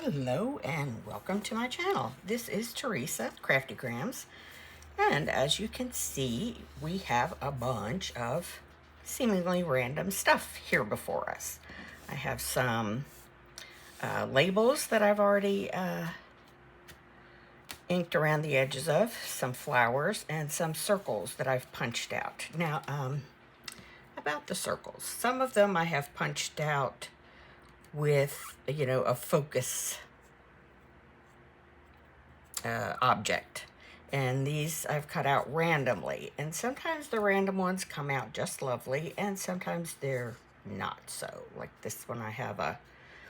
Hello and welcome to my channel. This is Teresa, Craftygrams, and as you can see, we have a bunch of seemingly random stuff here before us. I have some labels that I've already inked around the edges of, some flowers, and some circles that I've punched out. Now, about the circles, some of them I have punched out with, a focus object. And these I've cut out randomly. And sometimes the random ones come out just lovely, and sometimes they're not so. Like this one, I have a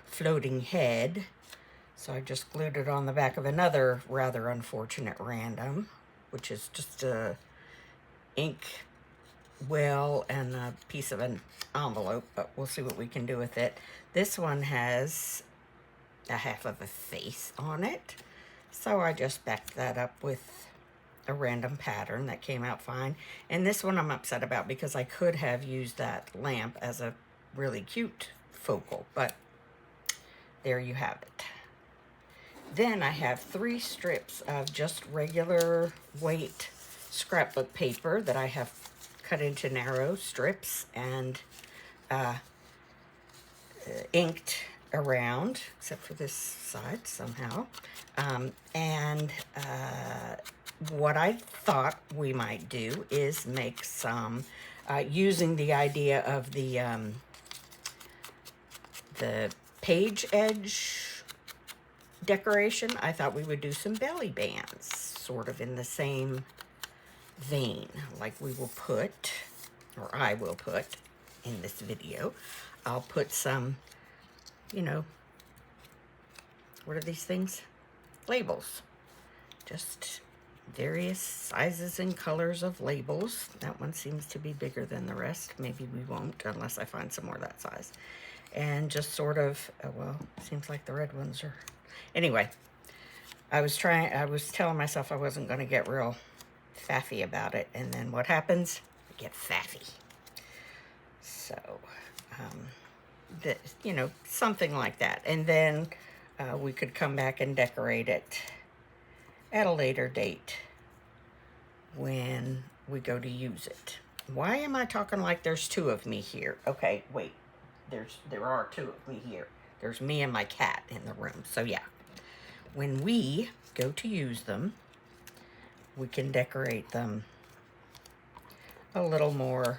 floating head. So I just glued it on the back of another rather unfortunate random, which is just a ink well and a piece of an envelope, but we'll see what we can do with it. This one has a half of a face on it, so I just backed that up with a random pattern that came out fine. And this one I'm upset about because I could have used that lamp as a really cute focal, but there you have it. Then I have 3 strips of just regular weight scrapbook paper that I have cut into narrow strips and inked around, except for this side somehow. What I thought we might do is make some, using the idea of the page edge decoration, I thought we would do some belly bands, sort of in the same vein. Like we will put, or I will put in this video, I'll put some, what are these things? Labels. Just various sizes and colors of labels. That one seems to be bigger than the rest. Maybe we won't unless I find some more that size. And just sort of, well, seems like the red ones are. Anyway, I was telling myself I wasn't going to get real faffy about it. And then what happens? I get faffy. So, something like that. And then we could come back and decorate it at a later date when we go to use it. Why am I talking like there's 2 of me here? Okay, wait. There are 2 of me here. There's me and my cat in the room. So yeah, when we go to use them, we can decorate them a little more,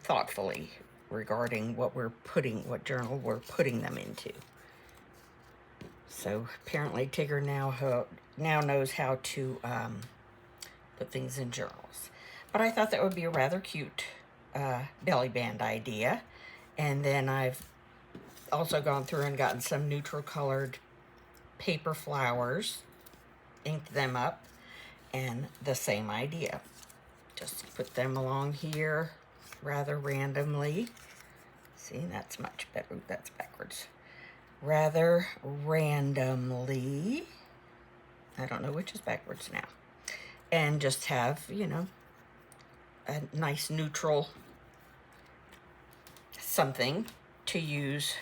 thoughtfully regarding what journal we're putting them into. So apparently Tigger now knows how to put things in journals. But I thought that would be a rather cute belly band idea. And then I've also gone through and gotten some neutral colored paper flowers, inked them up, and the same idea. Just put them along here rather randomly. See, that's much better. Ooh, that's backwards. Rather randomly. I don't know which is backwards now. And just have, a nice neutral something to use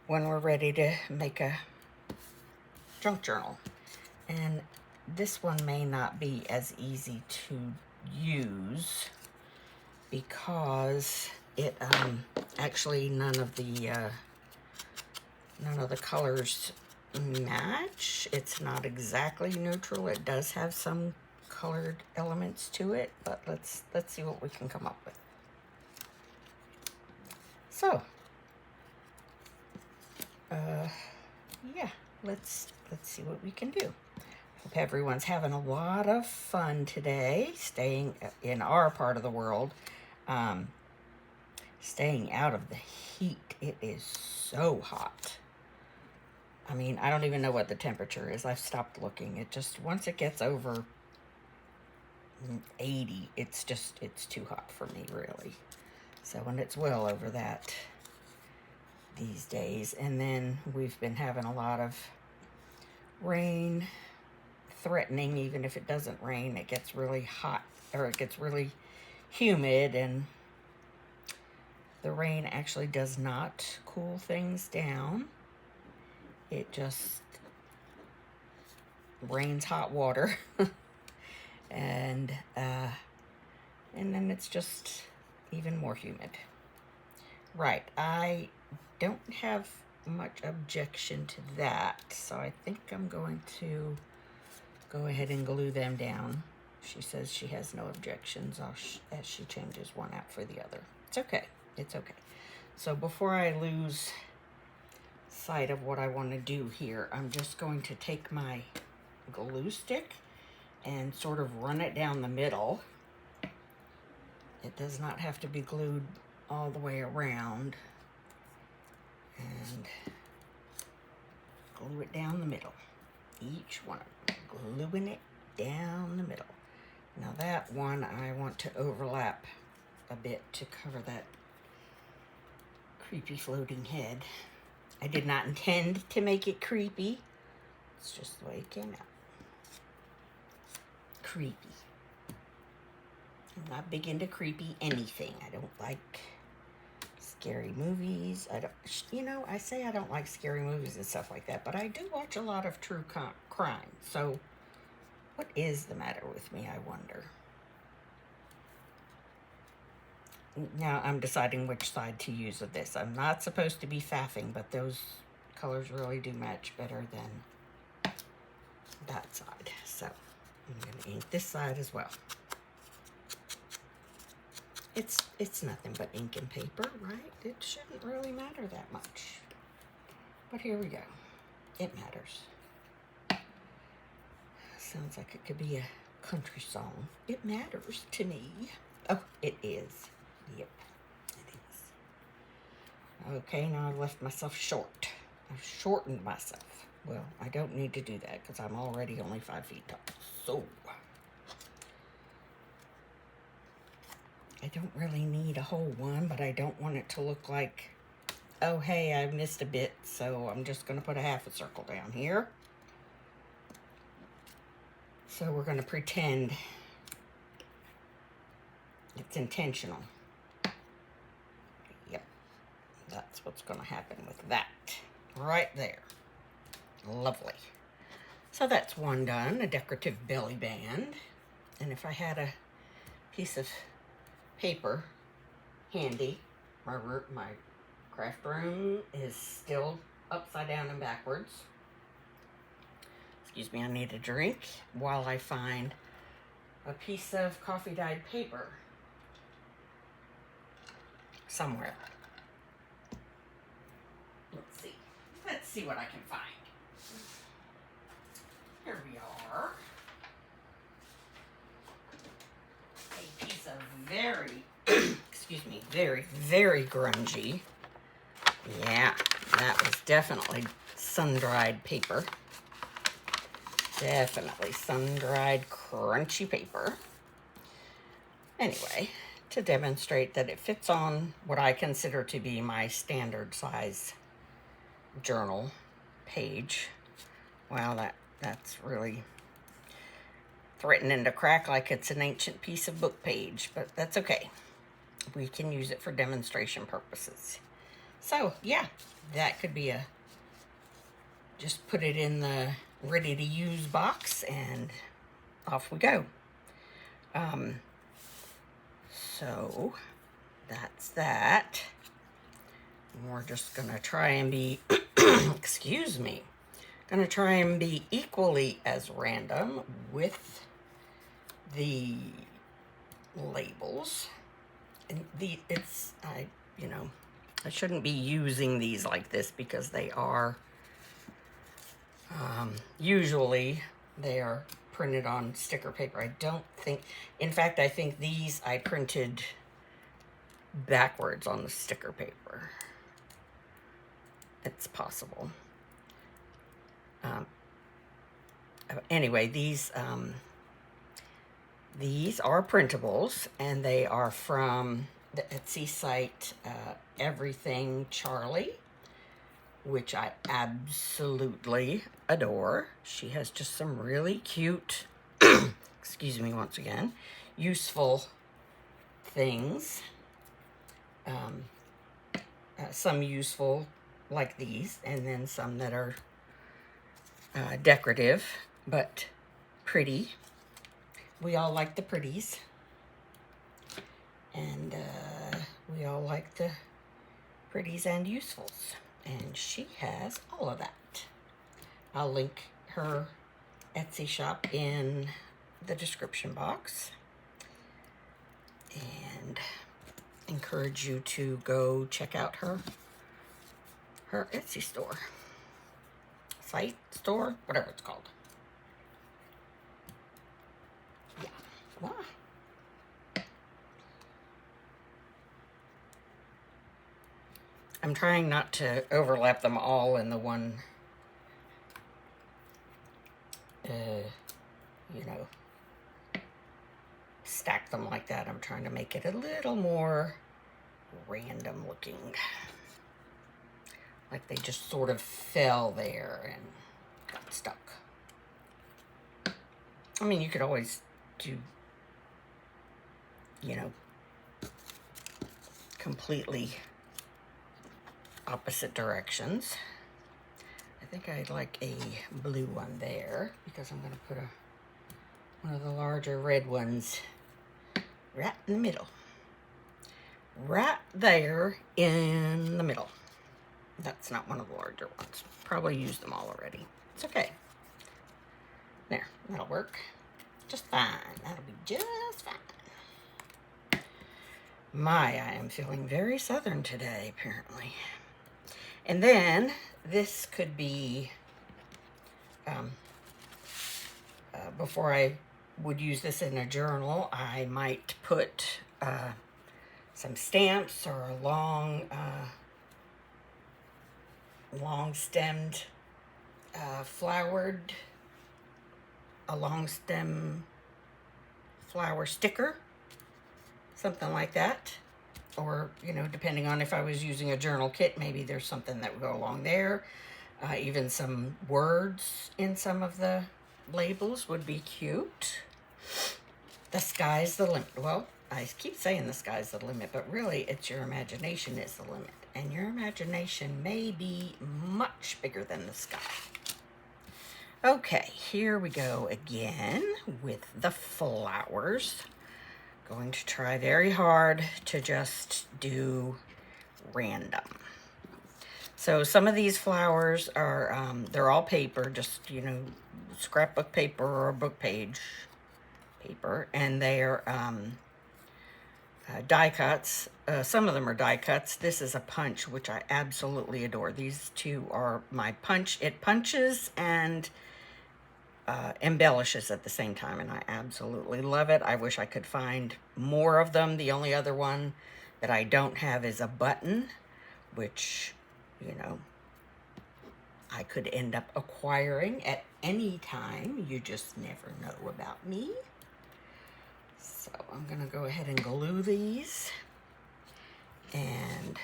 when we're ready to make a junk journal. And this one may not be as easy to use because it actually none of the colors match. It's not exactly neutral. It does have some colored elements to it, but let's see what we can come up with. So yeah, let's see what we can do. Hope everyone's having a lot of fun today, staying in our part of the world, staying out of the heat. It is so hot. I mean, I don't even know what the temperature is. I've stopped looking. It just, once it gets over 80, it's too hot for me, really. So when it's well over that these days, and then we've been having a lot of rain threatening. Even if it doesn't rain, it gets really hot, or it gets really humid, and The rain actually does not cool things down. It just rains hot water. and then it's just even more humid. Right, I don't have much objection to that, so I think I'm going to go ahead and glue them down. She says she has no objections as she changes one out for the other. It's okay. It's okay. So before I lose sight of what I want to do here, I'm just going to take my glue stick and sort of run it down the middle. It does not have to be glued all the way around. And glue it down the middle. Each one of them, gluing it down the middle. Now that one I want to overlap a bit to cover that creepy floating head. I did not intend to make it creepy. It's just the way it came out. Creepy. I'm not big into creepy anything. I don't like scary movies. I say I don't like scary movies and stuff like that, but I do watch a lot of true crime. So what is the matter with me, I wonder? Now I'm deciding which side to use of this. I'm not supposed to be faffing, but those colors really do match better than that side. So I'm going to ink this side as well. It's nothing but ink and paper, right? It shouldn't really matter that much. But here we go. It matters. Sounds like it could be a country song. It matters to me. Oh, it is. Yep, it is. Okay, now I've left myself short. I've shortened myself. Well, I don't need to do that because I'm already only 5 feet tall. So I don't really need a whole one, but I don't want it to look like, oh, hey, I missed a bit, so I'm just going to put a half a circle down here. So we're going to pretend it's intentional. Yep, that's what's going to happen with that. Right there. Lovely. So that's one done, a decorative belly band. And if I had a piece of paper handy, my craft room is still upside down and backwards. Excuse me, I need a drink while I find a piece of coffee dyed paper somewhere. Let's see what I can find. Here we are. A piece of very, excuse me, very, very grungy. Yeah, that was definitely sun-dried paper. Definitely sun-dried crunchy paper. Anyway, to demonstrate that it fits on what I consider to be my standard size journal page. Wow, that's really threatening to crack like it's an ancient piece of book page, but that's okay. We can use it for demonstration purposes. So yeah, that could be just put it in the ready to use box and off we go. So that's that. We're just gonna try and be, excuse me, gonna try and be equally as random with the labels. And I shouldn't be using these like this because they are, usually they are printed on sticker paper. I don't think, in fact, I think these I printed backwards on the sticker paper. It's possible. Anyway, these are printables, and they are from the Etsy site Everything Charlie, which I absolutely adore. She has just some really cute, excuse me once again, useful things. some useful like these, and then some that are decorative but pretty. We all like the pretties, and we all like the pretties and usefuls, and she has all of that. I'll link her Etsy shop in the description box, and encourage you to go check out her Etsy store, whatever it's called. Yeah. Wow. I'm trying not to overlap them all in the one, you know, stack them like that. I'm trying to make it a little more random looking. Like they just sort of fell there and got stuck. I mean, you could always do, you know, completely opposite directions. I think I'd like a blue one there because I'm going to put one of the larger red ones right in the middle. Right there in the middle. That's not one of the larger ones. Probably used them all already. It's okay. There, that'll work just fine. That'll be just fine. I am feeling very southern today, apparently. And then this could be, before I would use this in a journal, I might put some stamps or a long-stemmed a long stem flower sticker, something like that. Or, you know, depending on if I was using a journal kit, maybe there's something that would go along there. Even some words in some of the labels would be cute. The sky's the limit. Well, I keep saying the sky's the limit, but really it's your imagination is the limit. And your imagination may be much bigger than the sky. Okay, here we go again with the flowers. Going to try very hard to just do random. So some of these flowers are, they're all paper, just, you know, scrapbook paper or book page paper. And they are die cuts. Some of them are die cuts. This is a punch, which I absolutely adore. These two are my punch. It punches and embellishes at the same time, and I absolutely love it. I wish I could find more of them. The only other one that I don't have is a button, which, you know, I could end up acquiring at any time. You just never know about me. So I'm going to go ahead and glue these, and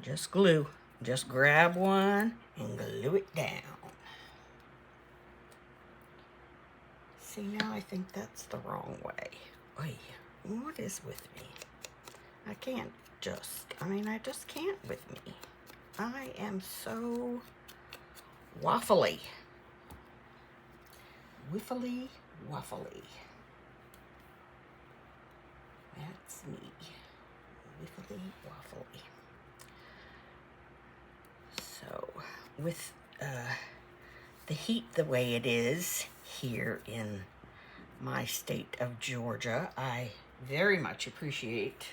just glue. Just grab one and glue it down. See, now I think that's the wrong way. Oy, what is with me? I just can't with me. I am so waffly. Wiffly waffly. That's me. Wiffly waffly. So, with the heat the way it is here in my state of Georgia, I very much appreciate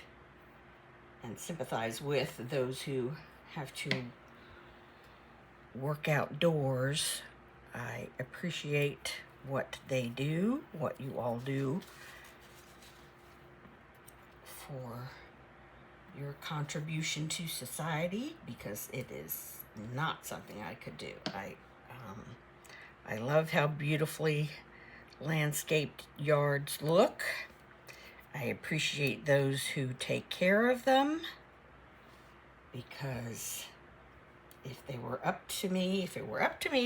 and sympathize with those who have to work outdoors. I appreciate what they do, what you all do for your contribution to society, because it is not something I could do. I love how beautifully landscaped yards look. I appreciate those who take care of them, because if it were up to me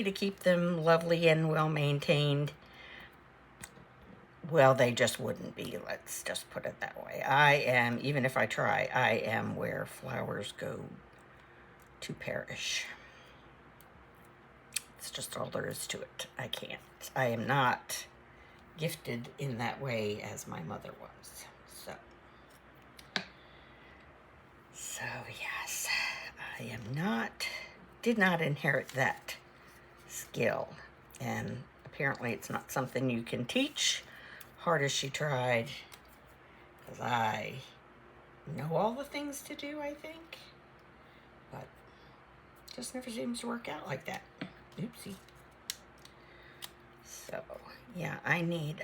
to keep them lovely and well maintained, well, they just wouldn't be. Let's just put it that way. I am, even if I try, I am where flowers go to perish. It's just all there is to it. I can't. I am not gifted in that way as my mother was. So yes, I am not, did not inherit that skill. And apparently it's not something you can teach, hard as she tried, because I know all the things to do, I think, but just never seems to work out like that. Oopsie. So yeah, I need,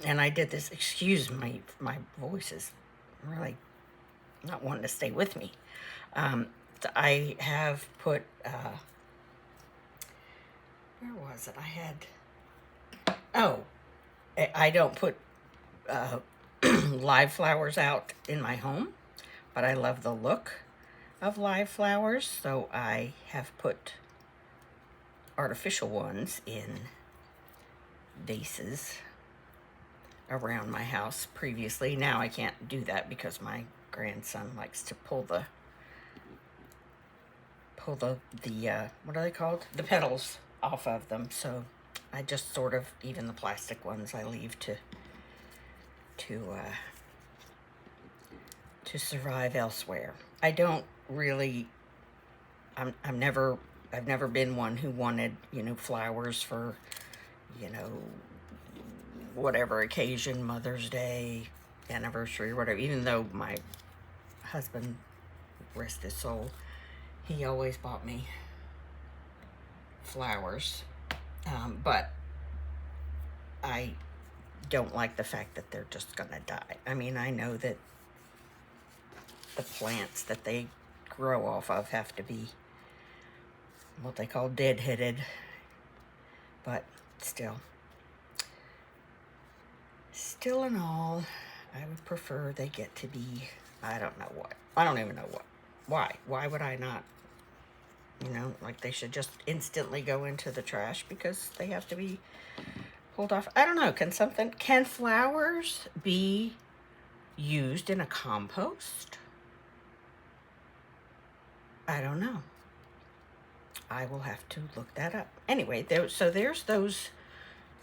and I did this, excuse me, my voice is really not wanting to stay with me. I have put, where was it? I had, oh, I don't put live flowers out in my home, but I love the look of live flowers, so I have put artificial ones in vases around my house previously. Now I can't do that because my grandson likes to pull the what are they called? The petals off of them. So I just sort of, even the plastic ones I leave to survive elsewhere. I don't really, I've never been one who wanted, flowers for, whatever occasion, Mother's Day, anniversary, whatever, even though my husband, rest his soul, he always bought me flowers, but I don't like the fact that they're just gonna die. I mean, I know that the plants that they grow off of have to be what they call deadheaded, but still in all, I would prefer they get to be, I don't know what. I don't even know what. Why would I not? Like they should just instantly go into the trash because they have to be pulled off. I don't know. Can flowers be used in a compost? I don't know. I will have to look that up. Anyway, there's those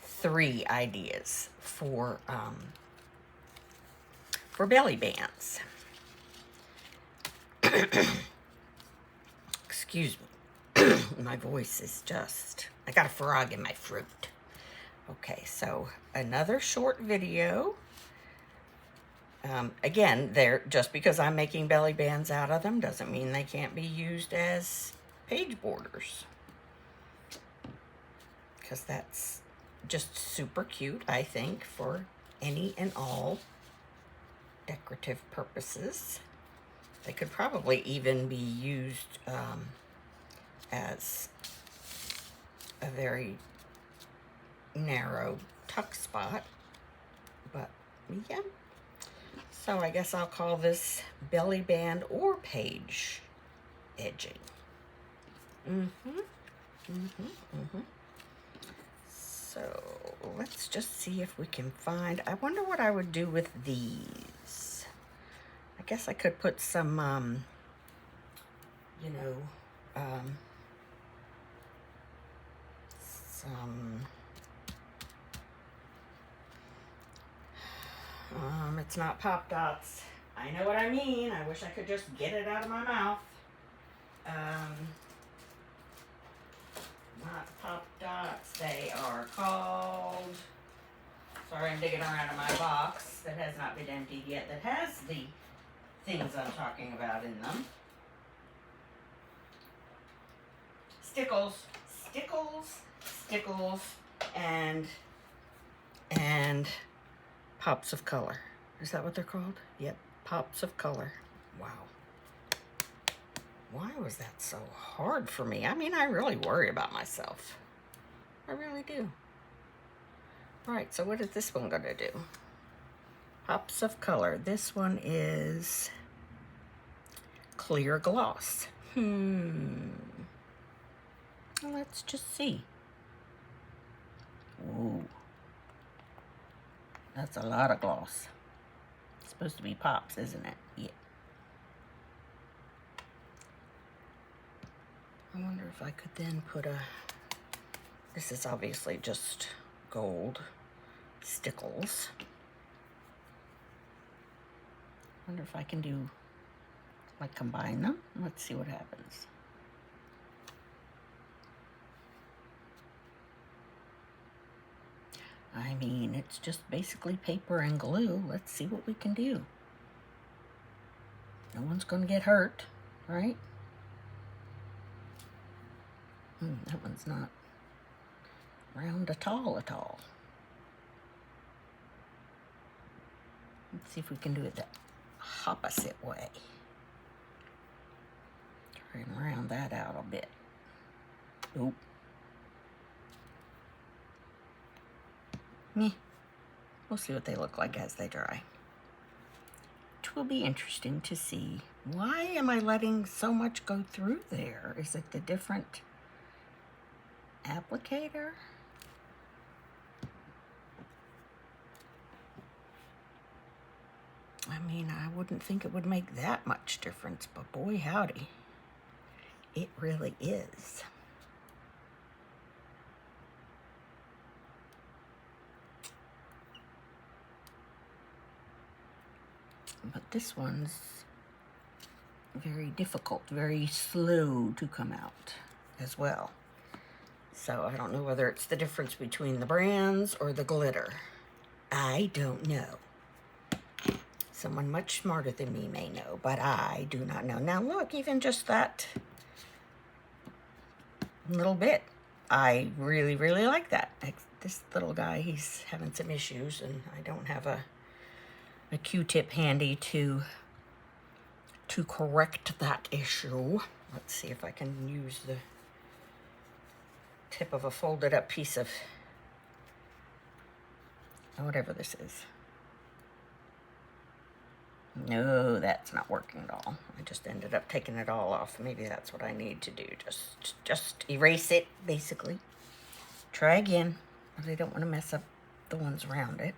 3 ideas for belly bands. Excuse me. My voice is just, I got a frog in my throat. Okay, so another short video. Again, just because I'm making belly bands out of them doesn't mean they can't be used as page borders. Because that's just super cute, I think, for any and all decorative purposes. They could probably even be used as a very narrow tuck spot, but yeah. So I guess I'll call this belly band or page edging. So let's just see if we can find, I wonder what I would do with these. I guess I could put some, it's not Pop Dots. I know what I mean. I wish I could just get it out of my mouth. Not Pop Dots. They are called, sorry, I'm digging around in my box that has not been emptied yet, that has the things I'm talking about in them. Stickles, and pops of color. Is that what they're called? Yep, pops of color. Wow. Why was that so hard for me? I mean, I really worry about myself. I really do. All right, so what is this one gonna do? Pops of color. This one is clear gloss. Let's just see. Ooh. That's a lot of gloss. It's supposed to be pops, isn't it? Yeah. I wonder if I could then put a... This is obviously just gold stickles. I wonder if I can do, like, combine them. Let's see what happens. I mean, it's just basically paper and glue. Let's see what we can do. No one's going to get hurt, right? That one's not round at all at all. Let's see if we can do it the opposite way. Try and round that out a bit. Oop. We'll see what they look like as they dry. It will be interesting to see. Why am I letting so much go through there? Is it the different applicator? I mean, I wouldn't think it would make that much difference, but boy howdy, it really is. But this one's very difficult, very slow to come out as well. So I don't know whether it's the difference between the brands or the glitter. I don't know. Someone much smarter than me may know, but I do not know. Now look, even just that little bit, I really, really like that. This little guy, he's having some issues, and I don't have a Q-tip handy to correct that issue. Let's see if I can use the tip of a folded up piece of whatever this is. No, that's not working at all. I just ended up taking it all off. Maybe that's what I need to do. Just erase it, basically. Try again, but I don't want to mess up the ones around it.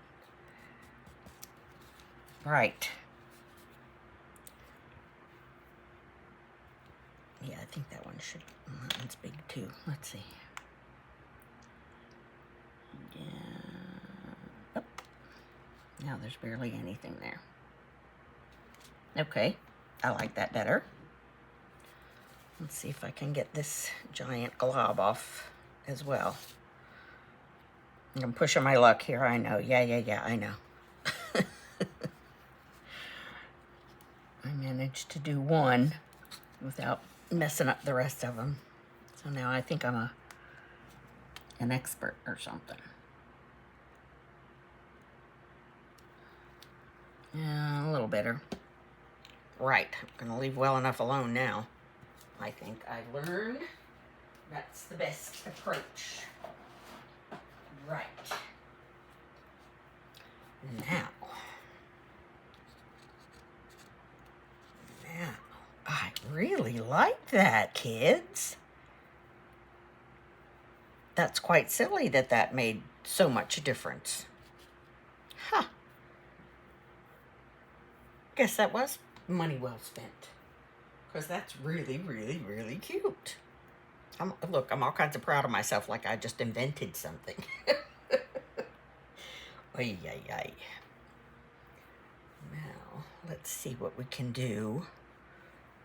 Right. Yeah, I think that one should, that one's big too. Let's see. Yeah. Oh. Now there's barely anything there. Okay, I like that better. Let's see if I can get this giant glob off as well. I'm pushing my luck here, I know. Yeah, I know. I managed to do one without messing up the rest of them. So now I think I'm an expert or something. Yeah, a little better. Right, I'm gonna leave well enough alone now. I think I've learned that's the best approach. Right. Now, I really like that, kids. That's quite silly that made so much difference. Huh. Guess that was money well spent. Because that's really, really, really cute. Look, I'm all kinds of proud of myself, like I just invented something. Ay. Now, let's see what we can do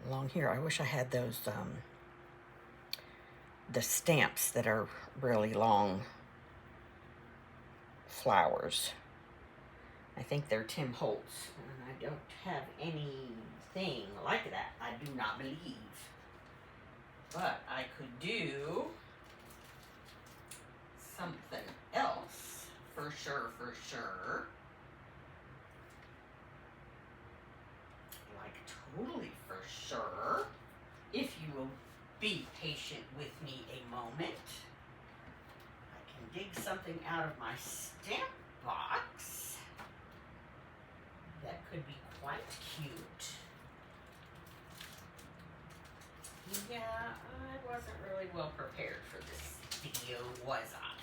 along here. I wish I had those, the stamps that are really long flowers. I think they're Tim Holtz, and I don't have anything like that, I do not believe. But I could do something else, for sure. Like totally for sure. If you will be patient with me a moment, I can dig something out of my stamp box that could be quite cute. Yeah, I wasn't really well prepared for this video, was I?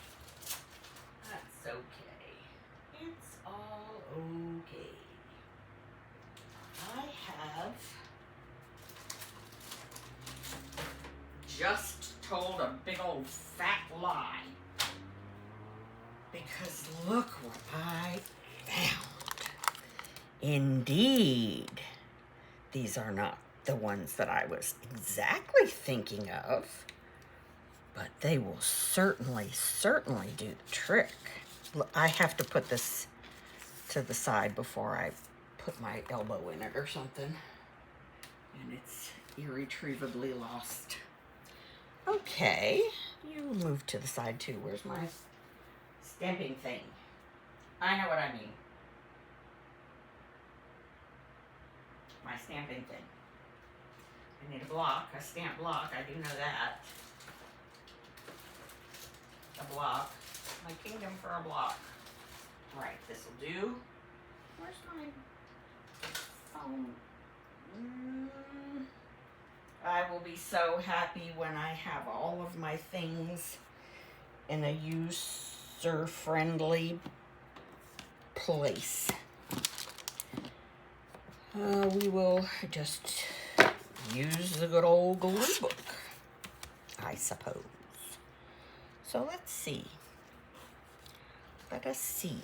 That's okay. It's all okay. I have just told a big old fat lie. Because look what I found. Indeed, these are not the ones that I was exactly thinking of, but they will certainly do the trick. I have to put this to the side before I put my elbow in it or something. And it's irretrievably lost. Okay, you move to the side too. Where's my stamping thing? I know what I mean. My stamping thing. I need a block, a stamp block. I do know that. A block. My kingdom for a block. Right, this will do. Where's my phone? I will be so happy when I have all of my things in a user-friendly place. We will just use the good old glue book, I suppose. So let's see. Let us see.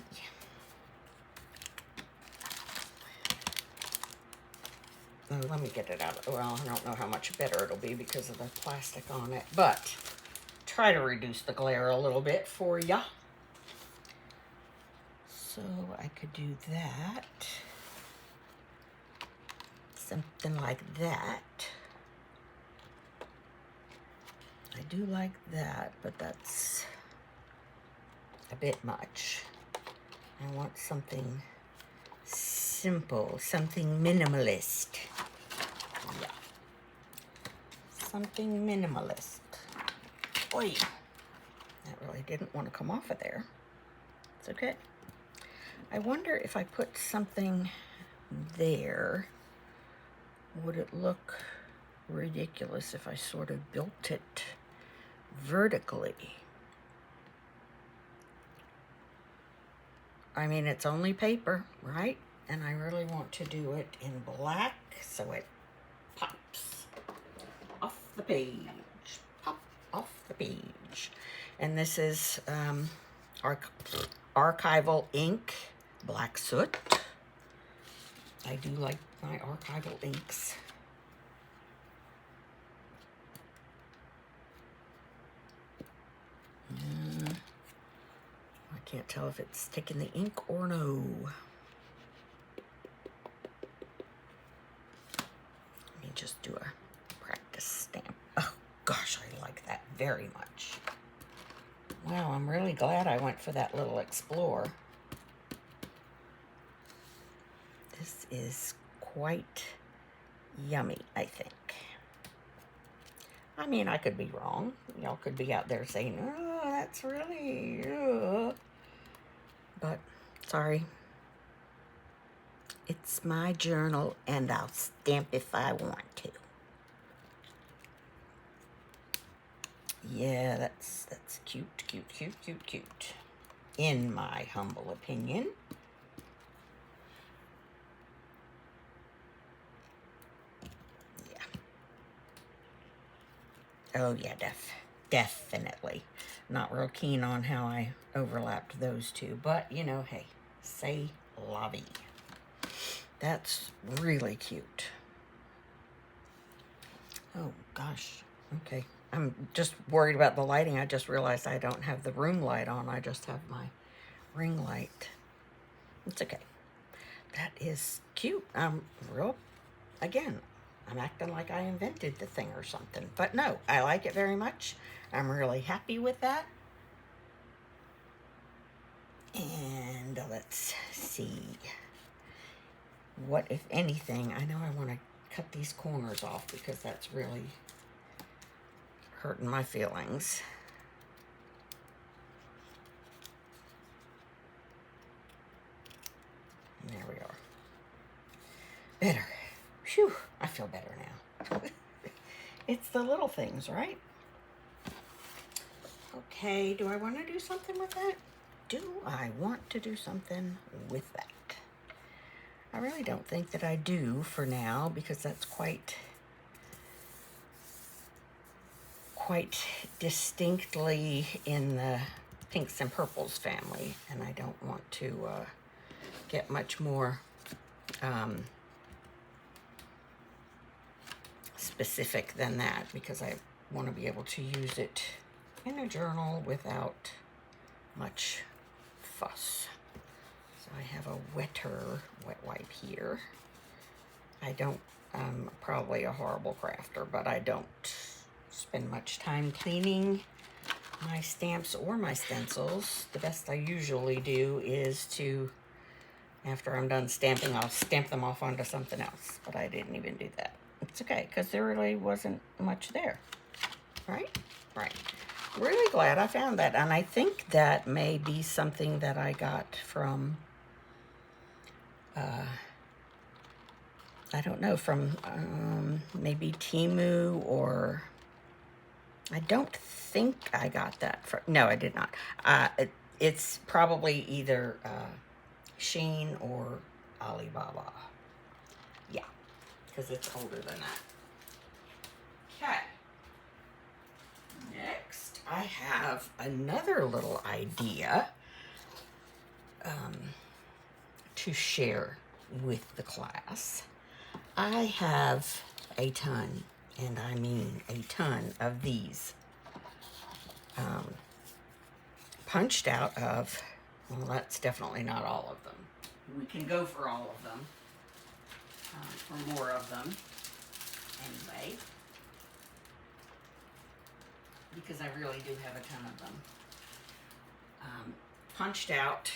Oh, let me get it out. Well, I don't know how much better it'll be because of the plastic on it, but try to reduce the glare a little bit for ya. So I could do that. Something like that. I do like that, but that's a bit much. I want something simple, something minimalist. Yeah. Something minimalist. Oy. That really didn't want to come off of there. It's okay. I wonder if I put something there, would it look ridiculous if I sort of built it vertically? I mean, it's only paper, right? And I really want to do it in black so it pops off the page. Pop off the page. And this is archival ink, black soot. I do like my archival inks. I can't tell if it's sticking the ink or no. Let me just do a practice stamp. Oh gosh, I like that very much. Wow, I'm really glad I went for that little Explore. This is quite yummy, I think. I mean, I could be wrong. Y'all could be out there saying, oh, that's really, but sorry. It's my journal, and I'll stamp if I want to. Yeah, that's cute, cute, cute, cute, cute. In my humble opinion. Oh yeah, definitely. Not real keen on how I overlapped those two, but you know, hey, say la vie. That's really cute. Oh gosh, okay. I'm just worried about the lighting. I just realized I don't have the room light on. I just have my ring light. It's okay. That is cute. Again, I'm acting like I invented the thing or something. But no, I like it very much. I'm really happy with that. And let's see. What, if anything, I know I want to cut these corners off because that's really hurting my feelings. And there we are. Better. Phew, I feel better now. It's the little things, right? Okay, do I want to do something with that? do I want to do something with that? I really don't think that I do for now, because that's quite distinctly in the pinks and purples family, and I don't want to get much more specific than that, because I want to be able to use it in a journal without much fuss. So I have a wet wipe here. I don't, I'm probably a horrible crafter, but I don't spend much time cleaning my stamps or my stencils. The best I usually do is to, after I'm done stamping, I'll stamp them off onto something else, but I didn't even do that. It's okay, because there really wasn't much there, right? Right. Really glad I found that, and I think that may be something that I got from, I don't know, from maybe Temu, or I don't think I got that from, no, I did not. It's probably either Shein or Alibaba. Yeah, because it's older than that. Okay. Next, I have another little idea to share with the class. I have a ton, and I mean a ton, of these punched out of, well, that's definitely not all of them. We can go for all of them, for more of them, anyway, because I really do have a ton of them. Punched out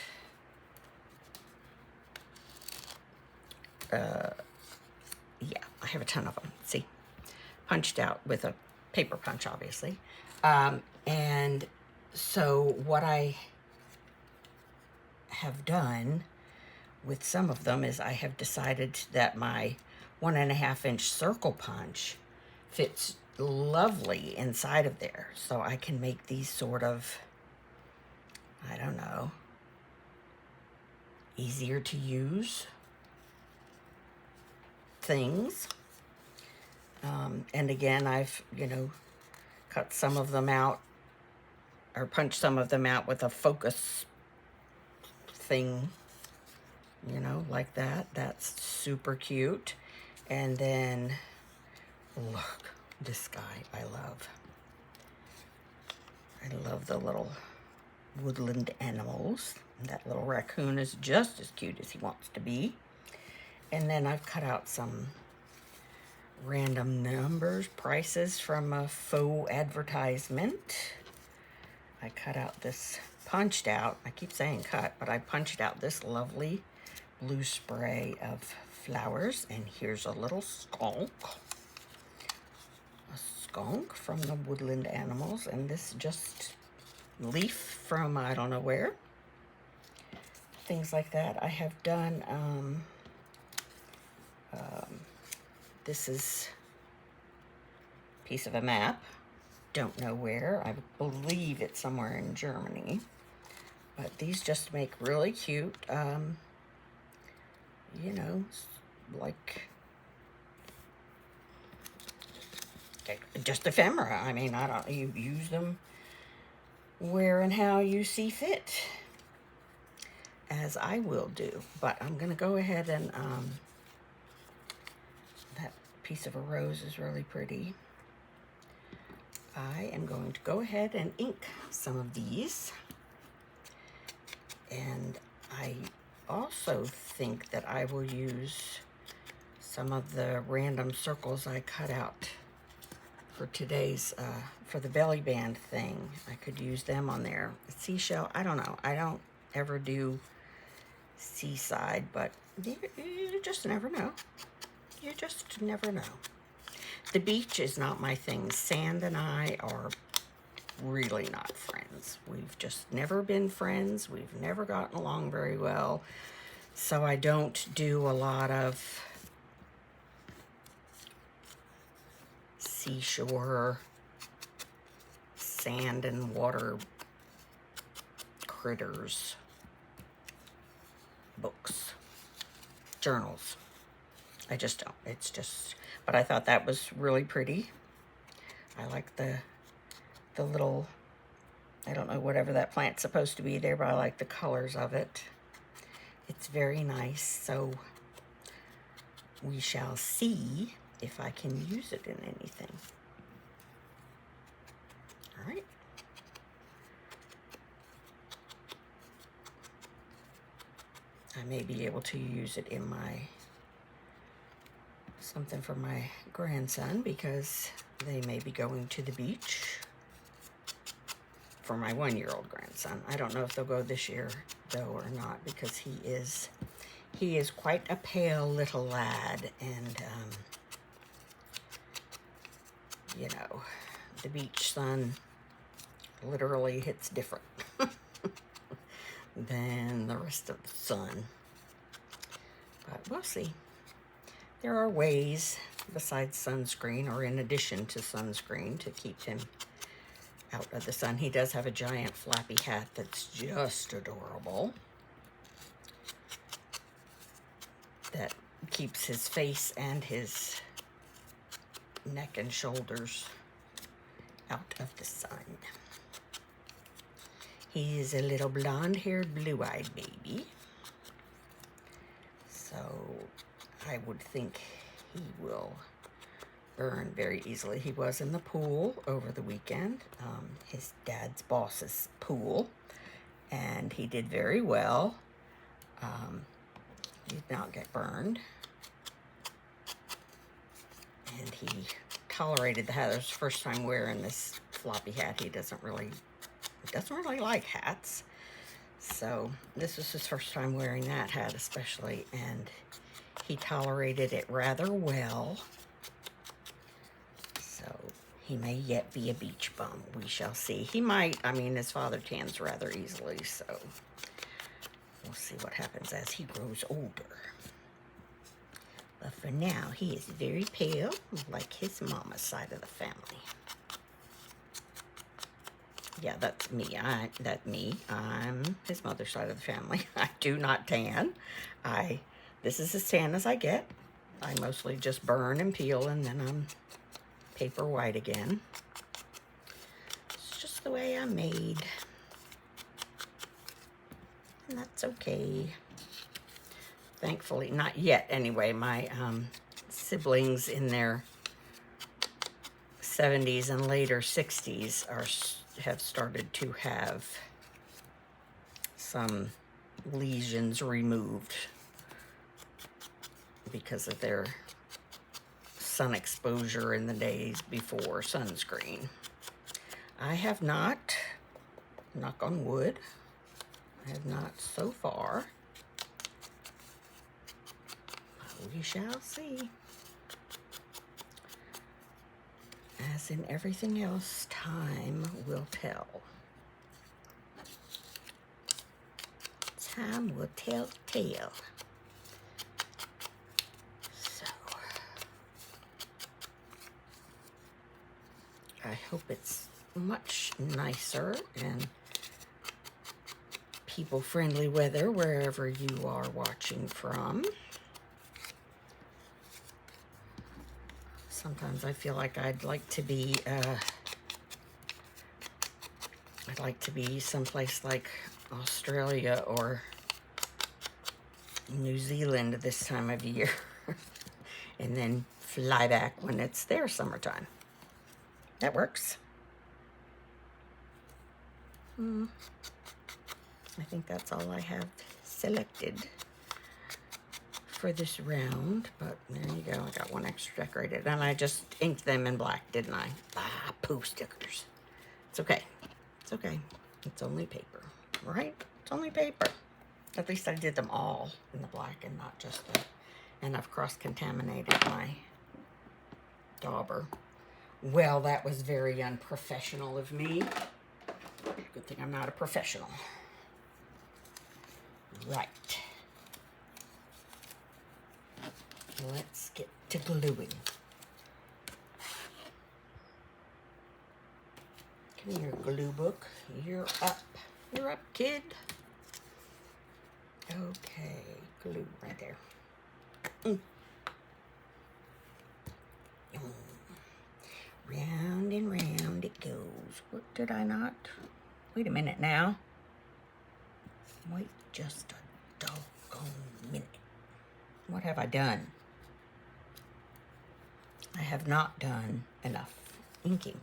yeah, I have a ton of them. See, punched out with a paper punch, obviously. And so what I have done with some of them is I have decided that my 1.5 inch circle punch fits lovely inside of there. So I can make these sort of, I don't know, easier to use things. And again, I've, cut some of them out, or punched some of them out with a focus thing, like that. That's super cute. And then, look, this guy I love. I love the little woodland animals. That little raccoon is just as cute as he wants to be. And then I've cut out some random numbers, prices from a faux advertisement. I cut out this, punched out, I keep saying cut, but I punched out this lovely blue spray of flowers. And here's a little skunk. A skunk from the woodland animals. And this just leaf from I don't know where. Things like that. I have done, this is a piece of a map. Don't know where. I believe it's somewhere in Germany. But these just make really cute, like just ephemera. I mean, you use them where and how you see fit, as I will do. But I'm going to go ahead and, that piece of a rose is really pretty. I am going to go ahead and ink some of these. And I also think that I will use some of the random circles I cut out for today's, for the belly band thing. I could use them on there. Seashell, I don't know. I don't ever do seaside, but you just never know. You just never know. The beach is not my thing. Sand and I are really not friends. We've just never been friends. We've never gotten along very well. So I don't do a lot of seashore, sand and water critters books, journals. I just don't. It's just, but I thought that was really pretty. I like the little, I don't know, whatever that plant's supposed to be there, but I like the colors of it. It's very nice, so we shall see if I can use it in anything. All right. I may be able to use it in something for my grandson, because they may be going to the beach. For my 1-year-old grandson. I don't know if they'll go this year though or not, because he is quite a pale little lad, and you know, the beach sun literally hits different than the rest of the sun. But we'll see. There are ways besides sunscreen, or in addition to sunscreen, to keep him out of the sun. He does have a giant flappy hat that's just adorable, that keeps his face and his neck and shoulders out of the sun. He is a little blonde-haired, blue-eyed baby, so I would think he will burn very easily. He was in the pool over the weekend, his dad's boss's pool, and he did very well. He did not get burned, and he tolerated the hat. It was his first time wearing this floppy hat. He doesn't really like hats, so this was his first time wearing that hat especially, and he tolerated it rather well. So he may yet be a beach bum. We shall see. He might. I mean, his father tans rather easily, so we'll see what happens as he grows older. But for now, he is very pale, like his mama's side of the family. Yeah, that's me. I'm his mother's side of the family. I do not tan. This is as tan as I get. I mostly just burn and peel, and then I'm paper white again. It's just the way I'm made, and that's okay. Thankfully, not yet anyway. My siblings in their 70s and later 60s have started to have some lesions removed because of their sun exposure in the days before sunscreen. I have not, knock on wood, I have not so far. We shall see. As in everything else, time will tell. Time will tell the tale. So, I hope it's much nicer and people-friendly weather wherever you are watching from. Sometimes I feel like I'd like to be someplace like Australia or New Zealand this time of year, and then fly back when it's their summertime. That works. I think that's all I have selected for this round, but there you go. I got one extra decorated, and I just inked them in black, didn't I? Pooh stickers. It's okay. It's okay. It's only paper, right? It's only paper. At least I did them all in the black and not just and I've cross-contaminated my dauber. Well, that was very unprofessional of me. Good thing I'm not a professional. Right. Let's get to gluing. Come here, glue book. You're up. You're up, kid. Okay, glue right there. Round and round it goes. What did I not? Wait a minute now. Wait just a doggone minute. What have I done? I have not done enough inking.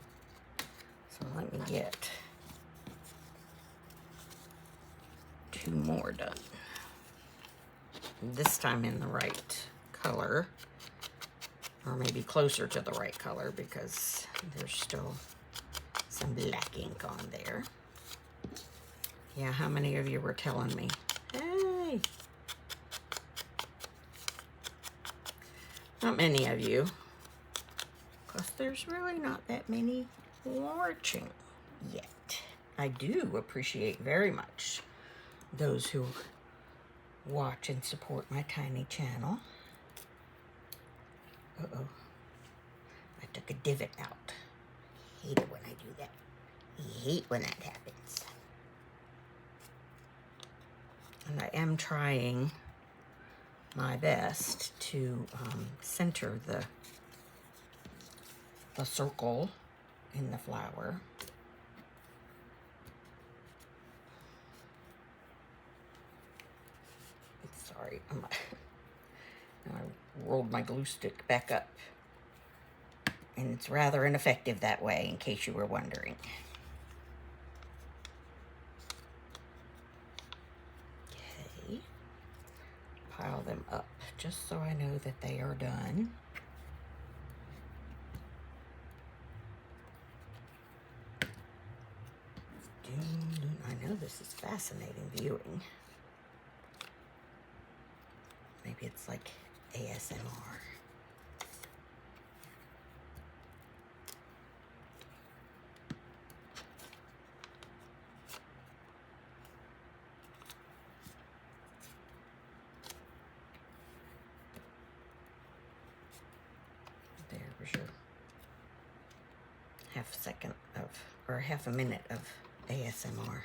So let me get 2 more done. This time in the right color, or maybe closer to the right color, because there's still some black ink on there. Yeah, how many of you were telling me, hey? Not many of you, because there's really not that many watching yet. I do appreciate very much those who watch and support my tiny channel. Uh-oh. I took a divot out. Hate it when I do that. Hate when that happens. And I am trying my best to center the circle in the flower. Sorry, I rolled my glue stick back up. And it's rather ineffective that way, in case you were wondering. Okay. Pile them up just so I know that they are done. I know this is fascinating viewing. Maybe it's like ASMR. There's your half second of, or half a minute of ASMR.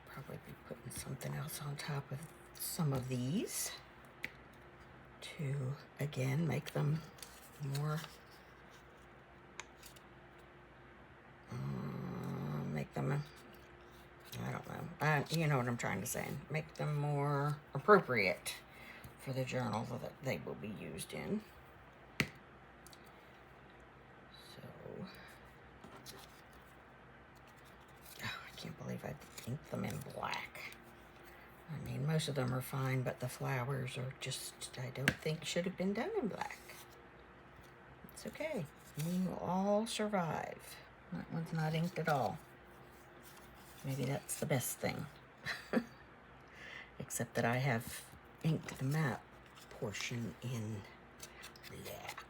Probably be putting something else on top of some of these to, again, make them more, make them, I don't know, you know what I'm trying to say, make them more appropriate for the journal that they will be used in. So, oh, I can't believe I inked them in black. I mean, most of them are fine, but the flowers are just, I don't think should have been done in black. It's okay. We will all survive. That one's not inked at all. Maybe that's the best thing. Except that I have inked the map portion in black.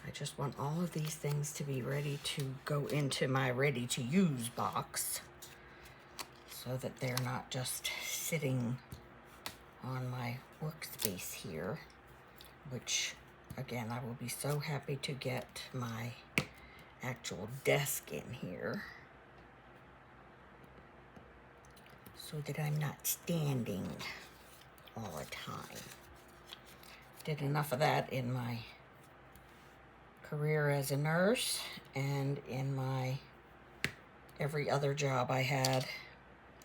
I just want all of these things to be ready to go into my ready-to-use box so that they're not just sitting on my workspace here, which, again, I will be so happy to get my actual desk in here so that I'm not standing all the time. Did enough of that in my career as a nurse and in my every other job I had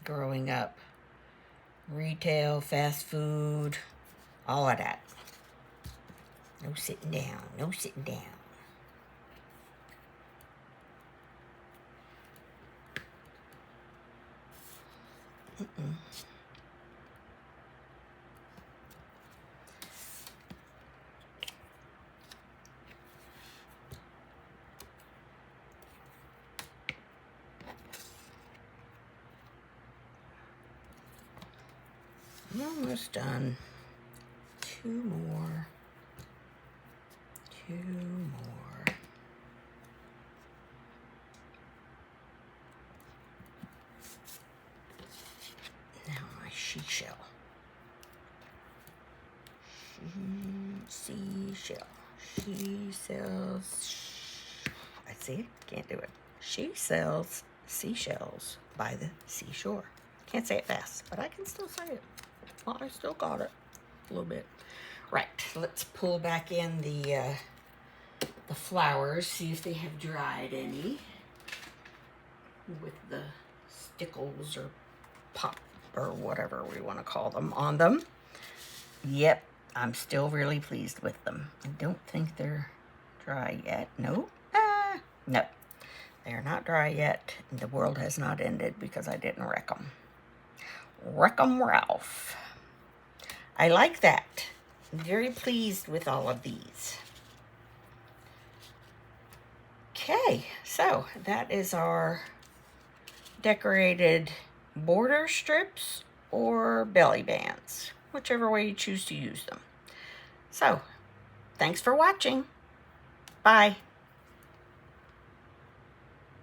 growing up. Retail, fast food, all of that. No sitting down, no sitting down. Almost done. 2 more. 2 more. Now my she shell. seashell. She sells, I see, can't do it. She sells seashells by the seashore. Can't say it fast, but I can still say it. Well, I still got it a little bit. Right, let's pull back in the flowers, see if they have dried any with the stickles or pop or whatever we want to call them on them. Yep, I'm still really pleased with them. I don't think they're dry yet. No, no, they're not dry yet. The world has not ended because I didn't wreck them. Wreck 'em Ralph. I like that. I'm very pleased with all of these. Okay, so that is our decorated border strips or belly bands, whichever way you choose to use them. So, thanks for watching. Bye.